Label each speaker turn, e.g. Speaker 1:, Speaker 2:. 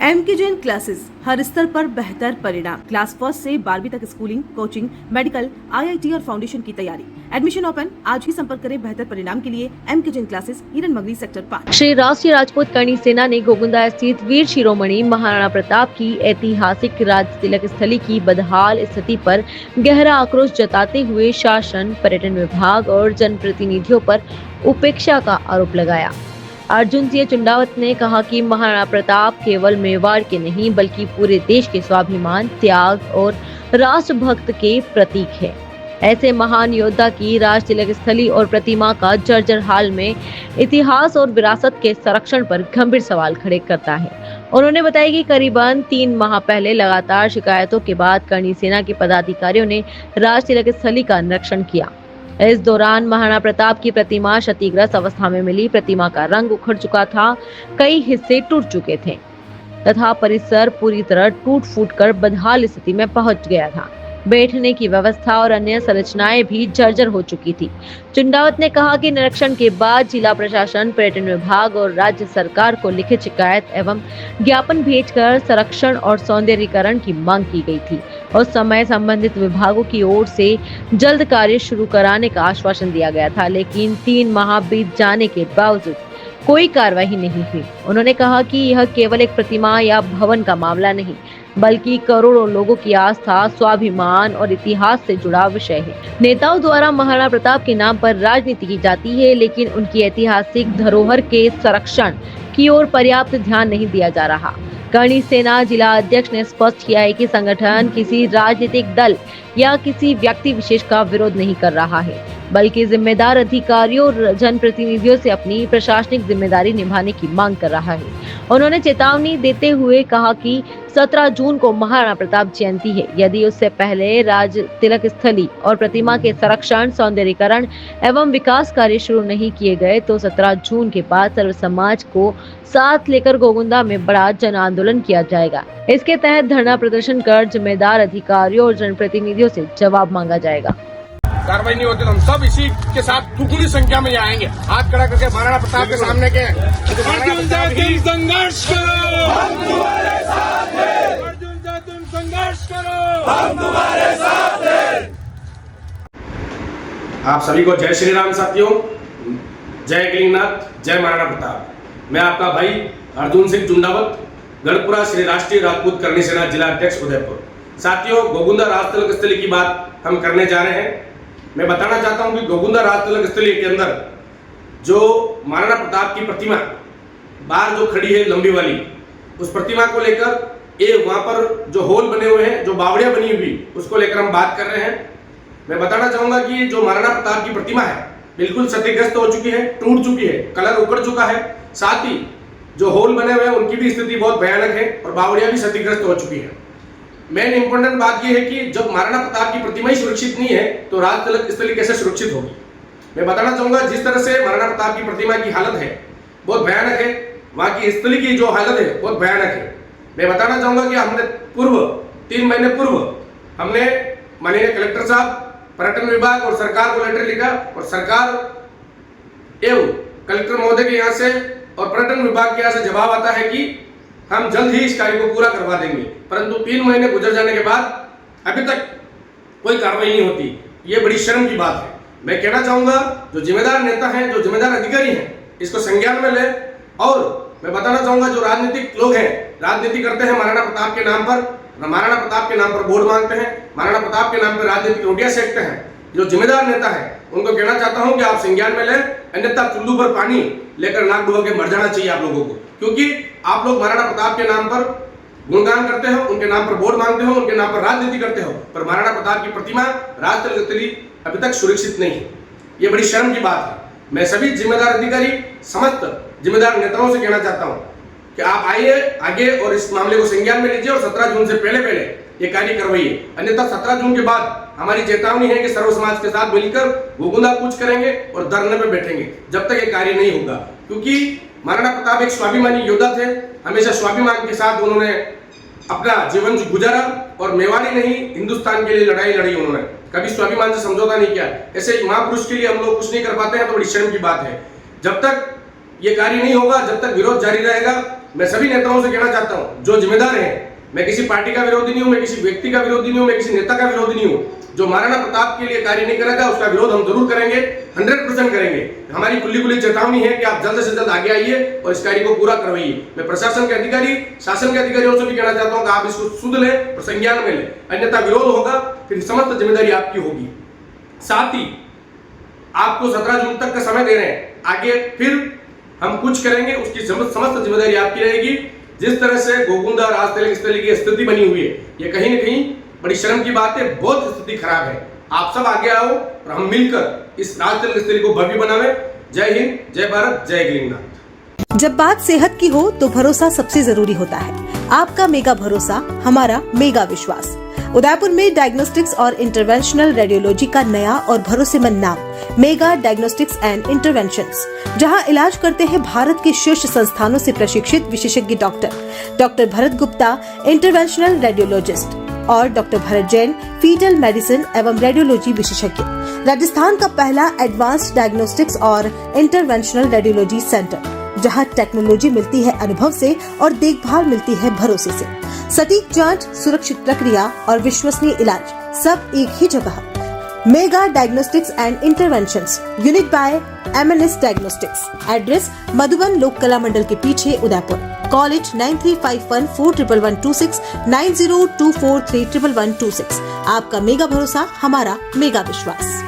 Speaker 1: MK Jain classes हर स्तर पर बेहतर परिणाम। क्लास फर्स्ट से 12वीं तक स्कूलिंग, कोचिंग, मेडिकल, आईआईटी और फाउंडेशन की तैयारी। Admission open. आज ही संपर्क करें बेहतर परिणाम के लिए एमके जैन क्लासेस, हिरन मंगली सेक्टर 5।
Speaker 2: श्री राष्ट्रीय राजपूत करणी सेना ने गोगुंदा स्थित वीर शिरोमणि महाराणा प्रताप की ऐतिहासिक राज तिलक स्थली की बदहाल स्थिति पर गहरा आक्रोश जताते हुए शासन, पर्यटन विभाग और जनप्रतिनिधियों पर उपेक्षा का आरोप लगाया। अर्जुन सिंह चुंडावत ने कहा कि महाराणा प्रताप केवल मेवाड़ के नहीं बल्कि पूरे देश के स्वाभिमान, त्याग और राष्ट्रभक्त के प्रतीक है। ऐसे महान योद्धा की राज तिलक स्थली और प्रतिमा का जर्जर हाल में इतिहास और विरासत के संरक्षण पर गंभीर सवाल खड़े करता है। उन्होंने बताया कि करीबन 3 माह पहले लगातार शिकायतों के बाद करणी सेना के पदाधिकारियों ने राज तिलक स्थली का निरीक्षण किया। इस दौरान महाराणा प्रताप की प्रतिमा क्षतिग्रस्त अवस्था में मिली। प्रतिमा का रंग उखड़ चुका था, कई हिस्से टूट चुके थे तथा परिसर पूरी तरह टूट फूट कर बदहाल स्थिति में पहुंच गया था। बैठने की व्यवस्था और अन्य संरचनाएं भी जर्जर हो चुकी थी। चुंडावत ने कहा कि निरीक्षण के बाद जिला प्रशासन, पर्यटन विभाग और राज्य सरकार को लिखित शिकायत एवं ज्ञापन भेजकर संरक्षण और सौंदर्यीकरण की मांग की गई थी। उस समय संबंधित विभागों की ओर से जल्द कार्य शुरू कराने का आश्वासन दिया गया था, लेकिन 3 माह बीत जाने के बावजूद कोई कार्रवाई नहीं हुई। उन्होंने कहा कि यह केवल एक प्रतिमा या भवन का मामला नहीं बल्कि करोड़ों लोगों की आस्था, स्वाभिमान और इतिहास से जुड़ा विषय है। नेताओं द्वारा महाराणा प्रताप के नाम पर राजनीति की जाती है, लेकिन उनकी ऐतिहासिक धरोहर के संरक्षण की ओर पर्याप्त ध्यान नहीं दिया जा रहा। करणी सेना जिला अध्यक्ष ने स्पष्ट किया है कि संगठन किसी राजनीतिक दल या किसी व्यक्ति विशेष का विरोध नहीं कर रहा है, बल्कि जिम्मेदार अधिकारियों और जनप्रतिनिधियों से अपनी प्रशासनिक जिम्मेदारी निभाने की मांग कर रहा है। उन्होंने चेतावनी देते हुए कहा कि 17 जून को महाराणा प्रताप जयंती है। यदि उससे पहले राज तिलक स्थली और प्रतिमा के संरक्षण, सौंदर्यीकरण एवं विकास कार्य शुरू नहीं किए गए तो 17 जून के बाद सर्व समाज को साथ लेकर गोगुंदा में बड़ा जन आंदोलन किया जाएगा। इसके तहत धरना प्रदर्शन कर जिम्मेदार अधिकारियों और जनप्रतिनिधियों से जवाब मांगा जाएगा।
Speaker 3: कार्रवाई नहीं होती तो हम सब इसी के साथ दुगुनी संख्या में आएंगे, हाथ खड़ा करके महाराणा प्रताप के सामने के
Speaker 4: अर्जुन जा तुम संघर्ष करो,
Speaker 5: हम तुम्हारे साथ हैं।
Speaker 4: अर्जुन जा तुम संघर्ष करो,
Speaker 5: हम तुम्हारे साथ हैं।
Speaker 3: आप सभी को जय श्री राम साथियों, जय गलिंगनाथ, जय महाराणा प्रताप। मैं आपका भाई अर्जुन सिंह चुंडावत, गढ़पुरा श्री राष्ट्रीय राजपूत करणी सेना जिला अध्यक्ष उदयपुर। साथियों, गोगुंदा राज तिलक स्थली की बात हम करने जा रहे हैं। मैं बताना चाहता हूं कि गोगुंदा राज तिलक स्थली के अंदर जो महाराणा प्रताप की प्रतिमा बाहर जो खड़ी है लंबी वाली, उस प्रतिमा को लेकर ये वहां पर जो होल बने हुए हैं, जो बावड़ियां बनी हुई, उसको लेकर हम बात कर रहे हैं। मैं बताना चाहूंगा कि जो महाराणा प्रताप की प्रतिमा है बिल्कुल क्षतिग्रस्त हो चुकी है, टूट चुकी है, कलर उखड़ चुका है। साथ ही जो होल बने हुए हैं उनकी भी स्थिति बहुत भयानक है और बावड़ियां भी क्षतिग्रस्त हो चुकी है। मेन इंपॉर्टेंट बात यह है कि जब महाराणा प्रताप की प्रतिमा ही सुरक्षित नहीं है तो राज तिलक स्थली कैसे सुरक्षित होगी। मैं बताना चाहूंगा जिस तरह से महाराणा प्रताप की प्रतिमा की हालत है बहुत भयानक है, वहां की स्थली की जो हालत है बहुत भयानक है। मैं बताना चाहूंगा कि हमने 3 महीने पूर्व हमने माननीय कलेक्टर साहब, पर्यटन विभाग और सरकार को लेटर लिखा और सरकार एवं कलेक्टर महोदय के यहाँ से और पर्यटन विभाग के यहाँ से जवाब आता है कि हम जल्द ही इस कार्य को पूरा करवा देंगे, परंतु 3 महीने गुजर जाने के बाद अभी तक कोई कार्रवाई नहीं होती। ये बड़ी शर्म की बात है। मैं कहना चाहूंगा जो जिम्मेदार नेता हैं, जो जिम्मेदार अधिकारी हैं, इसको संज्ञान में ले। और मैं बताना चाहूंगा जो राजनीतिक लोग हैं, राजनीति करते हैं महाराणा प्रताप के नाम पर, महाराणा प्रताप के नाम पर वोट मांगते हैं, महाराणा प्रताप के नाम पर राजनीतिक रोटियां सेकते हैं। जो जिम्मेदार नेता है उनको कहना चाहता हूं कि आप संज्ञान में लें, अन्यथा चुल्लू पर पानी लेकर नाक डुबो के मर जाना चाहिए आप लोगों को, क्योंकि आप लोग महाराणा प्रताप के नाम पर गुणगान करते हो, उनके नाम पर वोट मांगते हो, उनके नाम पर राजनीति करते हो, पर महाराणा प्रताप की प्रतिमा राज तिलक स्थली अभी तक सुरक्षित नहीं है। ये बड़ी शर्म की बात है। मैं सभी जिम्मेदार अधिकारी, समस्त जिम्मेदार नेताओं से कहना चाहता हूं कि आप आइए आगे और इस मामले को संज्ञान में लीजिए और 17 जून से पहले ये कार्य करवाइए, अन्यथा 17 जून के बाद हमारी चेतावनी है कि सर्व समाज के साथ मिलकर गोगुंदा कूच करेंगे और धरने पे बैठेंगे जब तक ये कार्य नहीं होगा। क्योंकि महाराणा प्रताप एक स्वाभिमानी योद्धा थे, हमेशा स्वाभिमान के साथ उन्होंने अपना जीवन गुजारा और मेवाड़ी नहीं हिंदुस्तान के लिए लड़ाई लड़ी उन्होंने, कभी स्वाभिमान से समझौता नहीं किया। ऐसे महापुरुष के लिए हम लोग कुछ नहीं कर पाते हैं तो बड़ी शर्म की बात है। जब तक ये कार्य नहीं होगा, जब तक विरोध जारी रहेगा, मैं सभी नेताओं से कहना चाहता हूं, जो जिम्मेदार हैं, मैं किसी पार्टी का विरोधी नहीं हूं, मैं किसी व्यक्ति का विरोधी नहीं हूं, मैं किसी नेता का विरोधी नहीं हूं, जो महाराणा प्रताप के लिए कार्य नहीं करेगा उसका विरोध हम जरूर करेंगे, 100% करेंगे। हमारी खुली चेतावनी है कि आप जल्द से जल्द आगे आइए और इस कार्य को पूरा करवाइए। मैं प्रशासन के अधिकारी, शासन के अधिकारियों से भी कहना चाहता हूं कि आप इसको सुध लें और संज्ञान में लें, अन्यथा विरोध होगा, फिर समस्त जिम्मेदारी आपकी होगी। साथ ही आपको 17 जून तक का समय दे रहे हैं, आगे फिर हम कुछ करेंगे, उसकी समस्त जिम्मेदारी आपकी रहेगी। जिस तरह से गोकुंदा राजतिलक स्थली की स्थिति बनी हुई है, ये कहीं न कहीं बड़ी शर्म की बात है, बहुत स्थिति खराब है। आप सब आगे आओ और हम मिलकर इस राजतिलक स्थली को भव्य बनावे। जय हिंद, जय भारत, जय गलिंगनाथ।
Speaker 1: जब बात सेहत की हो तो भरोसा सबसे जरूरी होता है। आपका मेगा भरोसा, हमारा मेगा विश्वास। उदयपुर में डायग्नोस्टिक्स और इंटरवेंशनल रेडियोलॉजी का नया और भरोसेमंद नाम मेगा डायग्नोस्टिक्स एंड इंटरवेंशंस, जहां इलाज करते हैं भारत के शीर्ष संस्थानों से प्रशिक्षित विशेषज्ञ doctor Bharat Gupta, interventional radiologist, और doctor Bharat Jain, fetal medicine एवं रेडियोलॉजी विशेषज्ञ। राजस्थान का पहला एडवांस्ड डायग्नोस्टिक्स और इंटरवेंशनल रेडियोलॉजी सेंटर, जहां टेक्नोलॉजी मिलती है अनुभव से और देखभाल मिलती है भरोसे से। सटीक जांच, सुरक्षित प्रक्रिया और विश्वसनीय इलाज, सब एक ही जगह। Mega diagnostics and interventions, unit by MNS diagnostics. Address Madhuban Lok Kala मंडल के पीछे, उदयपुर। कॉलेज 9351411126, 9024311126। आपका मेगा भरोसा, हमारा मेगा विश्वास।